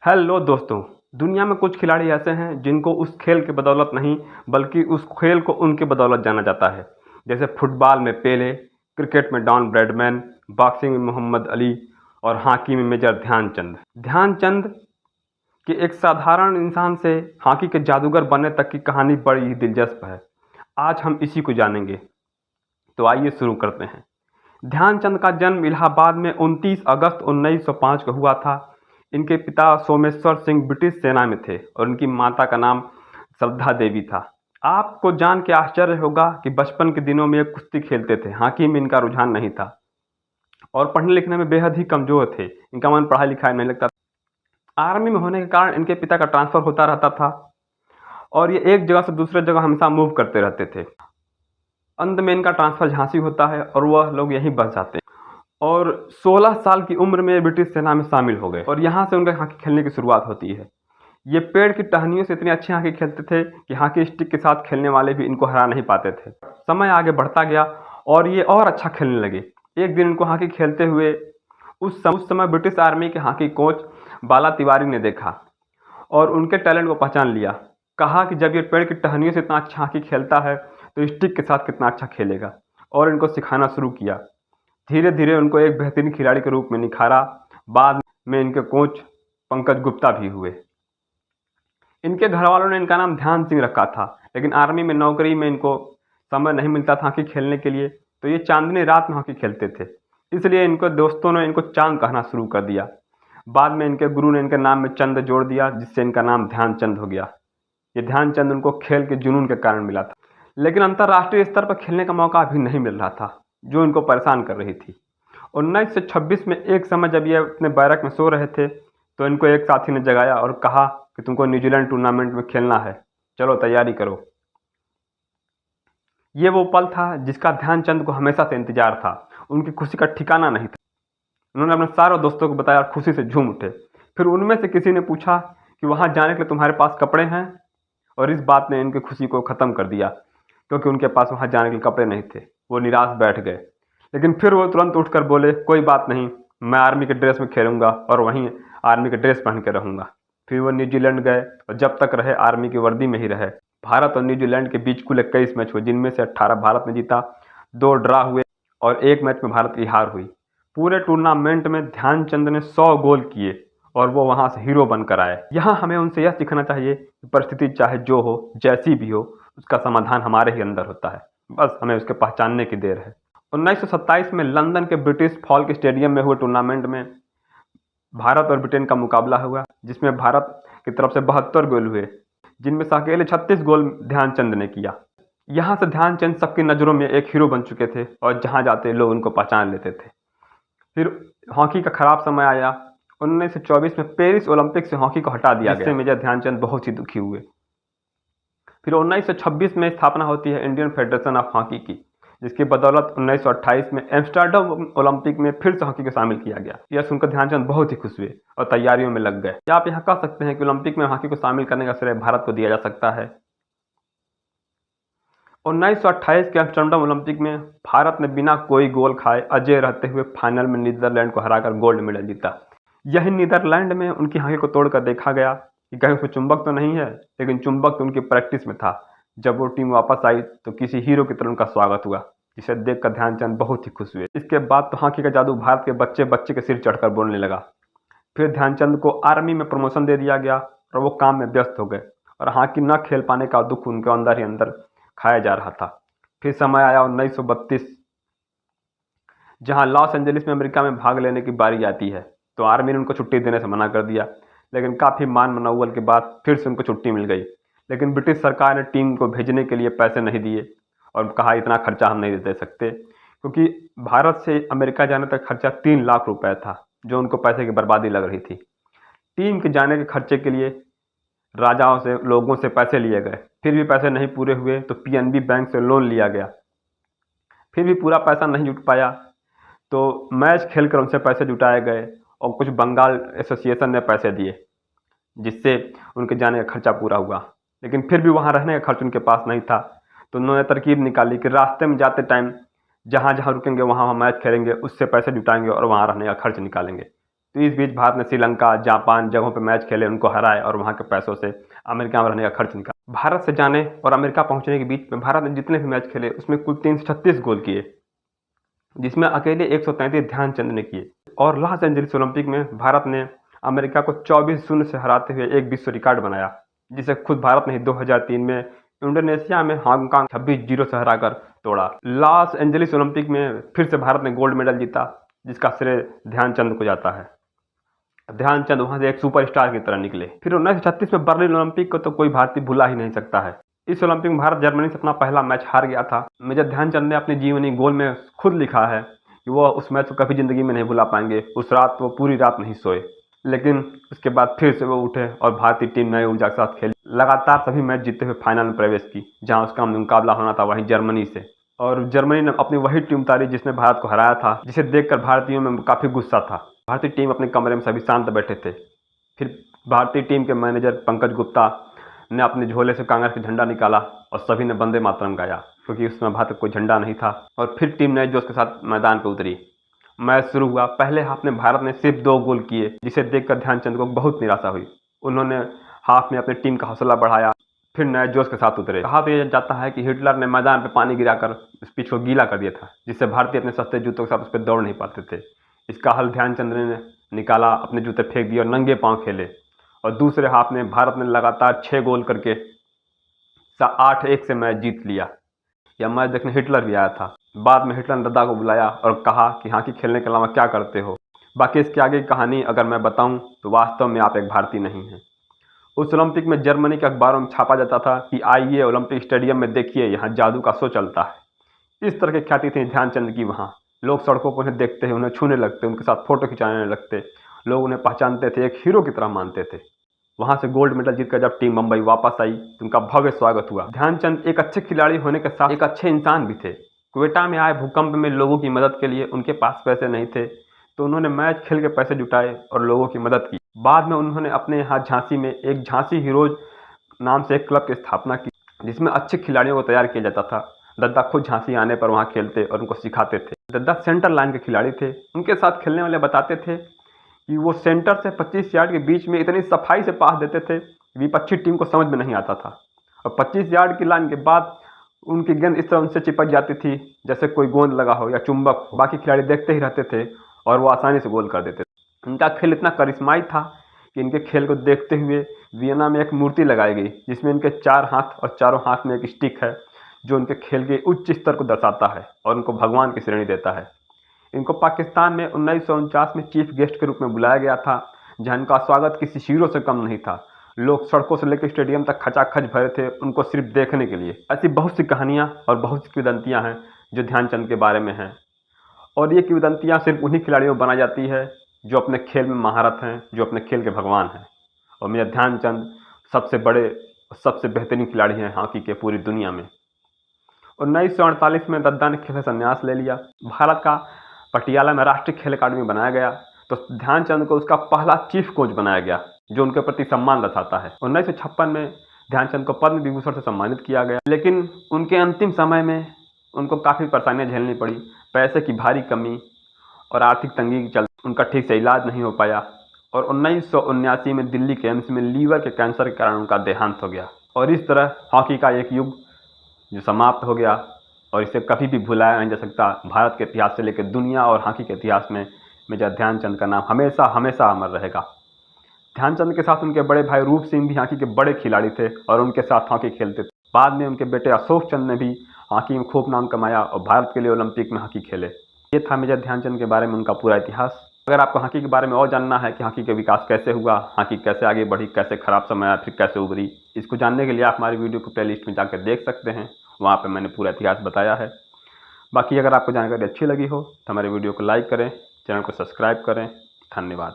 Hello दोस्तों। दुनिया में कुछ खिलाड़ी ऐसे हैं जिनको उस खेल की बदौलत नहीं बल्कि उस खेल को उनकी बदौलत जाना जाता है। जैसे फुटबॉल में पेले, क्रिकेट में डॉन ब्रैडमैन, बॉक्सिंग में मोहम्मद अली और हॉकी में मेजर ध्यानचंद। ध्यानचंद के एक साधारण इंसान से हॉकी के जादूगर बनने तक की कहानी बड़ी ही दिलचस्प है। आज हम इसी को जानेंगे, तो आइए शुरू करते हैं। ध्यानचंद का जन्म इलाहाबाद में 29 अगस्त 1905 को हुआ था। इनके पिता सोमेश्वर सिंह ब्रिटिश सेना में थे और इनकी माता का नाम श्रद्धा देवी था। आपको जान के आश्चर्य होगा कि बचपन के दिनों में ये कुश्ती खेलते थे। हॉकी में इनका रुझान नहीं था और पढ़ने लिखने में बेहद ही कमज़ोर थे। इनका मन पढ़ाई लिखाई में नहीं लगता था। आर्मी में होने के कारण इनके पिता का ट्रांसफ़र होता रहता था और ये एक जगह से दूसरे जगह हमेशा मूव करते रहते थे। अंत में इनका ट्रांसफ़र झांसी होता है और वह लोग यहीं बस जाते हैं और 16 साल की उम्र में ब्रिटिश सेना में शामिल हो गए और यहाँ से उनके हॉकी खेलने की शुरुआत होती है। ये पेड़ की टहनियों से इतनी अच्छी हॉकी खेलते थे कि हॉकी स्टिक के साथ खेलने वाले भी इनको हरा नहीं पाते थे। समय आगे बढ़ता गया और ये और अच्छा खेलने लगे। एक दिन इनको हॉकी खेलते हुए उस समय ब्रिटिश आर्मी के हॉकी कोच बाला तिवारी ने देखा और उनके टैलेंट को पहचान लिया। कहा कि जब ये पेड़ की टहनियों से इतना अच्छा हॉकी खेलता है तो स्टिक के साथ कितना अच्छा खेलेगा, और इनको सिखाना शुरू किया। धीरे धीरे उनको एक बेहतरीन खिलाड़ी के रूप में निखारा। बाद में इनके कोच पंकज गुप्ता भी हुए। इनके घर वालों ने इनका नाम ध्यान सिंह रखा था, लेकिन आर्मी में नौकरी में इनको समय नहीं मिलता था हॉकी खेलने के लिए, तो ये चांदनी रात में हॉकी खेलते थे। इसलिए इनको दोस्तों ने इनको चांद कहना शुरू कर दिया। बाद में इनके गुरु ने इनके नाम में चंद जोड़ दिया, जिससे इनका नाम ध्यानचंद हो गया। ये ध्यानचंद उनको खेल के जुनून के कारण मिला था, लेकिन अंतर्राष्ट्रीय स्तर पर खेलने का मौका अभी नहीं मिल रहा था, जो इनको परेशान कर रही थी। 1926 में एक समय जब ये अपने बैरक में सो रहे थे तो इनको एक साथी ने जगाया और कहा कि तुमको न्यूजीलैंड टूर्नामेंट में खेलना है, चलो तैयारी करो। ये वो पल था जिसका ध्यानचंद को हमेशा से इंतजार था। उनकी खुशी का ठिकाना नहीं था। उन्होंने अपने सारे दोस्तों को बताया, खुशी से झूम उठे। फिर उनमें से किसी ने पूछा कि वहाँ जाने के लिए तुम्हारे पास कपड़े हैं, और इस बात ने इनकी खुशी को ख़त्म कर दिया, क्योंकि उनके पास वहाँ जाने के लिए कपड़े नहीं थे। वो निराश बैठ गए, लेकिन फिर वो तुरंत उठकर बोले, कोई बात नहीं, मैं आर्मी के ड्रेस में खेलूंगा और वहीं आर्मी के ड्रेस पहन के रहूंगा। फिर वो न्यूजीलैंड गए और जब तक रहे आर्मी की वर्दी में ही रहे। भारत और न्यूजीलैंड के बीच कुल 21 मैच हुए, जिनमें से 18 भारत ने जीता, 2 ड्रा हुए और 1 मैच में भारत की हार हुई। पूरे टूर्नामेंट में ध्यानचंद ने 100 गोल किए और वो वहाँ से हीरो बनकर आए। यहाँ हमें उनसे यह सीखना चाहिए कि परिस्थिति चाहे जो हो, जैसी भी हो, उसका समाधान हमारे ही अंदर होता है, बस हमें उसके पहचानने की देर है। 1927 में लंदन के ब्रिटिश फॉल्क स्टेडियम में हुए टूर्नामेंट में भारत और ब्रिटेन का मुकाबला हुआ, जिसमें भारत की तरफ से 72 गोल हुए, जिनमें से अकेले 36 गोल ध्यानचंद ने किया। यहाँ से ध्यानचंद सबकी नज़रों में एक हीरो बन चुके थे और जहाँ जाते लोग उनको पहचान लेते थे। फिर हॉकी का खराब समय आया। 1924 में पेरिस ओलंपिक से हॉकी को हटा दिया गया, जिससे मेजर ध्यानचंद बहुत ही दुखी हुए। फिर 1926 में स्थापना होती है इंडियन फेडरेशन ऑफ हॉकी की, जिसकी बदौलत 1928 में एम्स्टर्डम ओलंपिक में फिर से हॉकी को शामिल किया गया। यह सुनकर ध्यानचंद बहुत ही खुश हुए और तैयारियों में लग गए। क्या आप यहाँ कह सकते हैं कि ओलंपिक में हॉकी को शामिल करने का श्रेय भारत को दिया जा सकता है? 1928 के एम्स्टर्डम ओलंपिक में भारत ने बिना कोई गोल खाए अजय रहते हुए फाइनल में नीदरलैंड को हराकर गोल्ड मेडल जीता। यही नीदरलैंड में उनकी हॉकी को तोड़कर देखा गया कि कहीं उसमें चुंबक तो नहीं है, लेकिन चुंबक तो उनकी प्रैक्टिस में था। जब वो टीम वापस आई तो किसी हीरो की तरह उनका स्वागत हुआ, जिसे देखकर ध्यानचंद बहुत ही खुश हुए। इसके बाद तो हॉकी का जादू भारत के बच्चे बच्चे के सिर चढ़कर बोलने लगा। फिर ध्यानचंद को आर्मी में प्रमोशन दे दिया गया और वो काम में व्यस्त हो गए और हॉकी न खेल पाने का दुख उनके अंदर ही अंदर खाया जा रहा था। फिर समय आया 1932, जहां लॉस एंजलिस में अमेरिका में भाग लेने की बारी आती है, तो आर्मी ने उनको छुट्टी देने से मना कर दिया, लेकिन काफ़ी मान मनौवल के बाद फिर से उनको छुट्टी मिल गई। लेकिन ब्रिटिश सरकार ने टीम को भेजने के लिए पैसे नहीं दिए और कहा इतना खर्चा हम नहीं दे सकते, क्योंकि भारत से अमेरिका जाने तक खर्चा 3 लाख रुपए था, जो उनको पैसे की बर्बादी लग रही थी। टीम के जाने के खर्चे के लिए राजाओं से, लोगों से पैसे लिए गए, फिर भी पैसे नहीं पूरे हुए तो पीएनबी बैंक से लोन लिया गया, फिर भी पूरा पैसा नहीं जुट पाया, तो मैच खेलकर उनसे पैसे जुटाए गए और कुछ बंगाल एसोसिएशन ने पैसे दिए, जिससे उनके जाने का खर्चा पूरा हुआ। लेकिन फिर भी वहाँ रहने का खर्च उनके पास नहीं था, तो उन्होंने तरकीब निकाली कि रास्ते में जाते टाइम जहाँ जहाँ रुकेंगे वहाँ मैच खेलेंगे, उससे पैसे जुटाएंगे और वहाँ रहने का खर्च निकालेंगे। तो इस बीच भारत ने श्रीलंका, जापान जगहों पर मैच खेले, उनको हराए और वहाँ के पैसों से अमेरिका में रहने का खर्च निकाला। भारत से जाने और अमेरिका पहुँचने के बीच में भारत ने जितने भी मैच खेले उसमें कुल 336 गोल किए, जिसमें अकेले 133 ध्यानचंद ने किए। और लॉस एंजलिस ओलंपिक में भारत ने अमेरिका को 24-0 से हराते हुए एक विश्व रिकॉर्ड बनाया, जिसे खुद भारत ने 2003 में इंडोनेशिया में हांगकांग 26-0 से हराकर तोड़ा। लॉस एंजलिस ओलंपिक में फिर से भारत ने गोल्ड मेडल जीता, जिसका श्रेय ध्यानचंद को जाता है। ध्यानचंद वहां से एक सुपरस्टार की तरह निकले। फिर 1936 में बर्लिन ओलंपिक को तो कोई भारतीय भुला ही नहीं सकता है। इस ओलंपिक में भारत जर्मनी से अपना पहला मैच हार गया था। मेजर ध्यानचंद ने अपने जीवनी गोल में खुद लिखा है कि वो उस मैच को कभी जिंदगी में नहीं भुला पाएंगे। उस रात वो पूरी रात नहीं सोए, लेकिन उसके बाद फिर से वो उठे और भारतीय टीम नई ऊर्जा के साथ खेली। लगातार सभी मैच जीते हुए फाइनल में प्रवेश की, जहां उसका मुकाबला होना था वहीं जर्मनी से। और जर्मनी ने अपनी वही टीम उतारी जिसने भारत को हराया था, जिसे देखकर भारतीयों में काफ़ी गुस्सा था। भारतीय टीम अपने कमरे में सभी शांत बैठे थे। फिर भारतीय टीम के मैनेजर पंकज गुप्ता ने अपने झोले से कांग्रेस का झंडा निकाला और सभी ने वंदे मातरम गाया, क्योंकि उसमें भारत का कोई झंडा नहीं था। और फिर टीम नए जोश के साथ मैदान पर उतरी। मैच शुरू हुआ। पहले हाफ में भारत ने सिर्फ 2 गोल किए, जिसे देखकर ध्यानचंद को बहुत निराशा हुई। उन्होंने हाफ में अपनी टीम का हौसला बढ़ाया, फिर नए जोश के साथ उतरे। कहा तो यह जाता है कि हिटलर ने मैदान पर पानी गिराकर उस पिच को गीला कर दिया था, जिससे भारतीय अपने सस्ते जूतों के साथ उस पर दौड़ नहीं पाते थे। इसका हल ध्यानचंद ने निकाला, अपने जूते फेंक दिए और नंगे पांव खेले। और दूसरे हाफ में भारत ने लगातार 6 गोल करके 8-1 से मैच जीत लिया। यह मैच देखने हिटलर भी आया था। बाद में हिटलर ने दद्दा को बुलाया और कहा कि हॉकी खेलने के अलावा क्या करते हो। बाकी इसके आगे की कहानी अगर मैं बताऊं तो वास्तव में आप एक भारतीय नहीं हैं। उस ओलंपिक में जर्मनी के अखबारों में छापा जाता था कि आइए ओलंपिक स्टेडियम में देखिए, यहाँ जादू का शो चलता है। इस तरह की ख्याति थी ध्यानचंद की। वहाँ लोग सड़कों पर उन्हें देखते हैं, उन्हें छूने लगते, उनके साथ फोटो खिंचाने लगते। लोग उन्हें पहचानते थे, एक हीरो की तरह मानते थे। वहाँ से गोल्ड मेडल जीतकर जब टीम मुंबई वापस आई तो उनका भव्य स्वागत हुआ। ध्यानचंद एक अच्छे खिलाड़ी होने के साथ एक अच्छे इंसान भी थे। क्वेटा में आए भूकंप में लोगों की मदद के लिए उनके पास पैसे नहीं थे, तो उन्होंने मैच खेल के पैसे जुटाए और लोगों की मदद की। बाद में उन्होंने अपने यहाँ झांसी में एक झांसी हीरोज नाम से एक क्लब की स्थापना की, जिसमें अच्छे खिलाड़ियों को तैयार किया जाता था। दद्दा खुद झांसी आने पर वहाँ खेलते और उनको सिखाते थे। दद्दा सेंटर लाइन के खिलाड़ी थे। उनके साथ खेलने वाले बताते थे कि वो सेंटर से 25 यार्ड के बीच में इतनी सफाई से पास देते थे, विपक्षी टीम को समझ में नहीं आता था। और 25 यार्ड की लाइन के बाद उनकी गेंद इस तरह उनसे चिपक जाती थी जैसे कोई गोंद लगा हो या चुंबक हो। बाकी खिलाड़ी देखते ही रहते थे और वो आसानी से गोल कर देते थे। इनका खेल इतना करिश्माई था कि इनके खेल को देखते हुए वियना में एक मूर्ति लगाई गई, जिसमें इनके 4 हाथ और चारों हाथ में एक स्टिक है, जो उनके खेल के उच्च स्तर को दर्शाता है और उनको भगवान की श्रेणी देता है। इनको पाकिस्तान में 1949 में चीफ गेस्ट के रूप में बुलाया गया था, जहां इनका स्वागत किसी हीरो से कम नहीं था। लोग सड़कों से लेकर स्टेडियम तक खचाखच भरे थे उनको सिर्फ देखने के लिए। ऐसी बहुत सी कहानियां और बहुत सी किंवदंतियां हैं जो ध्यानचंद के बारे में हैं, और ये किंवदंतियां सिर्फ उन्हीं खिलाड़ियों को बनाई जाती है जो अपने खेल में महारत हैं, जो अपने खेल के भगवान हैं। और मेजर ध्यानचंद सबसे बड़े और सबसे बेहतरीन खिलाड़ी हैं हॉकी के पूरी दुनिया में। 1948 में दद्दा ने खेल से संन्यास ले लिया। भारत का पटियाला में राष्ट्रीय खेल अकादमी बनाया गया, तो ध्यानचंद को उसका पहला चीफ कोच बनाया गया, जो उनके प्रति सम्मान दर्शाता है। 1956 में ध्यानचंद को पद्म विभूषण से सम्मानित किया गया, लेकिन उनके अंतिम समय में उनको काफ़ी परेशानियां झेलनी पड़ी। पैसे की भारी कमी और आर्थिक तंगी के चलते उनका ठीक से इलाज नहीं हो पाया, और 1979 में दिल्ली के एम्स में लीवर के कैंसर के कारण उनका देहांत हो गया। और इस तरह हॉकी का एक युग जो समाप्त हो गया, और इसे कभी भी भुलाया नहीं जा सकता। भारत के इतिहास से लेकर दुनिया और हॉकी के इतिहास में मेजर ध्यानचंद का नाम हमेशा हमेशा अमर रहेगा। ध्यानचंद के साथ उनके बड़े भाई रूप सिंह भी हॉकी के बड़े खिलाड़ी थे और उनके साथ हॉकी खेलते थे। बाद में उनके बेटे अशोक चंद ने भी हॉकी में खूब नाम कमाया और भारत के लिए ओलंपिक में हॉकी खेले। ये था मेजर ध्यानचंद के बारे में उनका पूरा इतिहास। अगर आपको हॉकी के बारे में और जानना है कि हॉकी का विकास कैसे हुआ, हॉकी कैसे आगे बढ़ी, कैसे खराब समय आया, फिर कैसे उभरी, इसको जानने के लिए आप हमारी वीडियो को प्लेलिस्ट में जाकर देख सकते हैं। वहाँ पे मैंने पूरा इतिहास बताया है। बाकी अगर आपको जानकारी अच्छी लगी हो तो हमारे वीडियो को लाइक करें, चैनल को सब्सक्राइब करें। धन्यवाद।